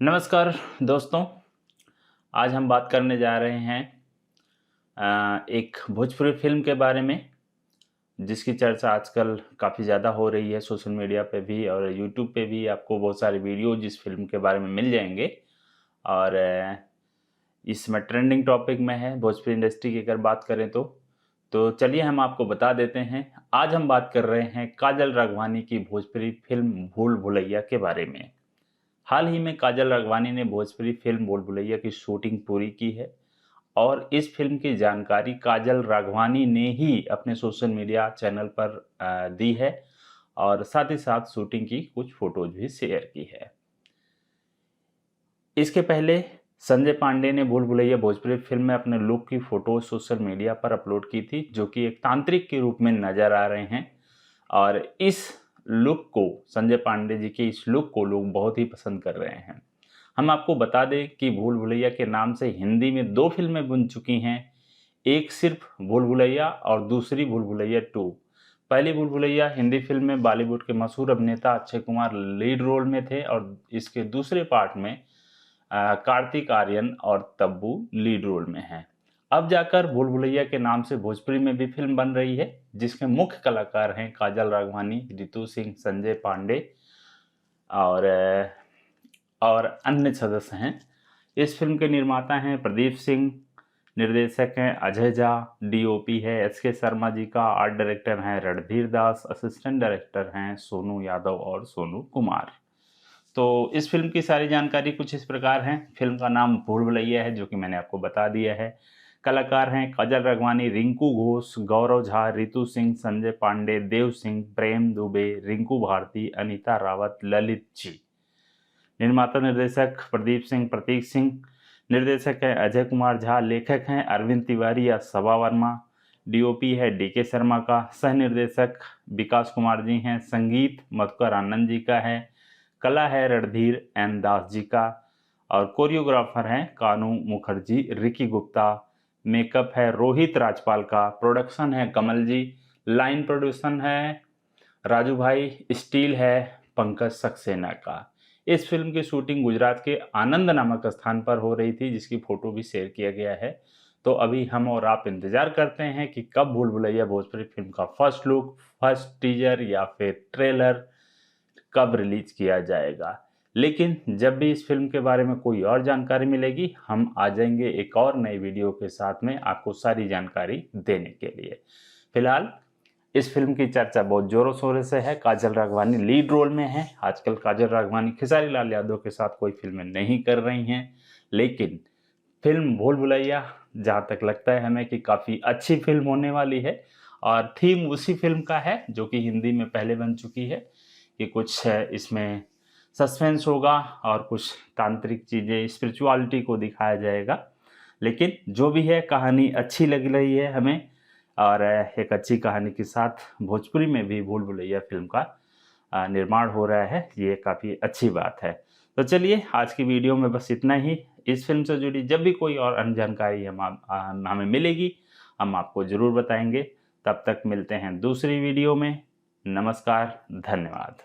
नमस्कार दोस्तों। आज हम बात करने जा रहे हैं एक भोजपुरी फिल्म के बारे में, जिसकी चर्चा आजकल काफ़ी ज़्यादा हो रही है सोशल मीडिया पे भी और यूट्यूब पे भी। आपको बहुत सारे वीडियोज इस फिल्म के बारे में मिल जाएंगे और इसमें ट्रेंडिंग टॉपिक में है भोजपुरी इंडस्ट्री की अगर बात करें तो चलिए हम आपको बता देते हैं। आज हम बात कर रहे हैं काजल राघवानी की भोजपुरी फिल्म भूल भुलैया के बारे में। हाल ही में काजल राघवानी ने भोजपुरी फिल्म भूल भुलैया की शूटिंग पूरी की है और इस फिल्म की जानकारी काजल राघवानी ने ही अपने सोशल मीडिया चैनल पर दी है और साथ ही साथ शूटिंग की कुछ फोटोज भी शेयर की है। इसके पहले संजय पांडे ने भूल भुलैया भोजपुरी फिल्म में अपने लुक की फोटो सोशल मीडिया पर अपलोड की थी, जो कि एक तांत्रिक के रूप में नजर आ रहे हैं और इस लुक को, संजय पांडे जी के इस लुक को लोग बहुत ही पसंद कर रहे हैं। हम आपको बता दें कि भूल भुलैया के नाम से हिंदी में 2 फिल्में बन चुकी हैं, एक सिर्फ भूल भुलैया और दूसरी भूल भुलैया 2। पहली भूल भुलैया हिंदी फिल्म में बॉलीवुड के मशहूर अभिनेता अक्षय कुमार लीड रोल में थे और इसके दूसरे पार्ट में कार्तिक आर्यन और तब्बू लीड रोल में हैं। अब जाकर भूल भुलैया के नाम से भोजपुरी में भी फिल्म बन रही है, जिसके मुख्य कलाकार हैं काजल राघवानी, रितु सिंह, संजय पांडे और अन्य सदस्य हैं। इस फिल्म के निर्माता हैं प्रदीप सिंह, निर्देशक हैं अजय झा, डीओपी है एसके शर्मा जी का, आर्ट डायरेक्टर हैं रणधीर दास, असिस्टेंट डायरेक्टर हैं सोनू यादव और सोनू कुमार। तो इस फिल्म की सारी जानकारी कुछ इस प्रकार है। फिल्म का नाम भूल भुलैया है, जो कि मैंने आपको बता दिया है। कलाकार हैं काजल राघवानी, रिंकू घोष, गौरव झा, रितु सिंह, संजय पांडे, देव सिंह, प्रेम दुबे, रिंकू भारती, अनीता रावत, ललित जी। निर्माता निर्देशक प्रदीप सिंह, प्रतीक सिंह। निर्देशक है अजय कुमार झा। लेखक हैं अरविंद तिवारी या सबा वर्मा। डीओपी है डीके शर्मा का। सह निर्देशक विकास कुमार जी हैं। संगीत मधुकर आनंद जी का है। कला है रणधीर एन दास जी का और कोरियोग्राफर हैं कानू मुखर्जी, रिकी गुप्ता। मेकअप है रोहित राजपाल का। प्रोडक्शन है कमल जी। लाइन प्रोड्यूसन है राजू भाई। स्टील है पंकज सक्सेना का। इस फिल्म की शूटिंग गुजरात के आनंद नामक स्थान पर हो रही थी, जिसकी फोटो भी शेयर किया गया है। तो अभी हम और आप इंतजार करते हैं कि कब भूल भुलैया भोजपुरी फिल्म का फर्स्ट लुक, फर्स्ट टीजर या फिर ट्रेलर कब रिलीज किया जाएगा। लेकिन जब भी इस फिल्म के बारे में कोई और जानकारी मिलेगी, हम आ जाएंगे एक और नई वीडियो के साथ में आपको सारी जानकारी देने के लिए। फिलहाल इस फिल्म की चर्चा बहुत जोरों शोरों से है। काजल राघवानी लीड रोल में है। आजकल काजल राघवानी खेसारी लाल यादव के साथ कोई फिल्में नहीं कर रही हैं, लेकिन फिल्म भूल भुलैया जहाँ तक लगता है हमें कि काफ़ी अच्छी फिल्म होने वाली है और थीम उसी फिल्म का है जो कि हिंदी में पहले बन चुकी है कि कुछ इसमें सस्पेंस होगा और कुछ तांत्रिक चीज़ें, स्पिरिचुअलिटी को दिखाया जाएगा। लेकिन जो भी है, कहानी अच्छी लग रही है हमें और एक अच्छी कहानी के साथ भोजपुरी में भी भूल भुलैया फिल्म का निर्माण हो रहा है। ये काफ़ी अच्छी बात है। तो चलिए, आज की वीडियो में बस इतना ही। इस फिल्म से जुड़ी जब भी कोई और अन्य जानकारी हमें मिलेगी, हम आपको ज़रूर बताएंगे। तब तक मिलते हैं दूसरी वीडियो में। नमस्कार, धन्यवाद।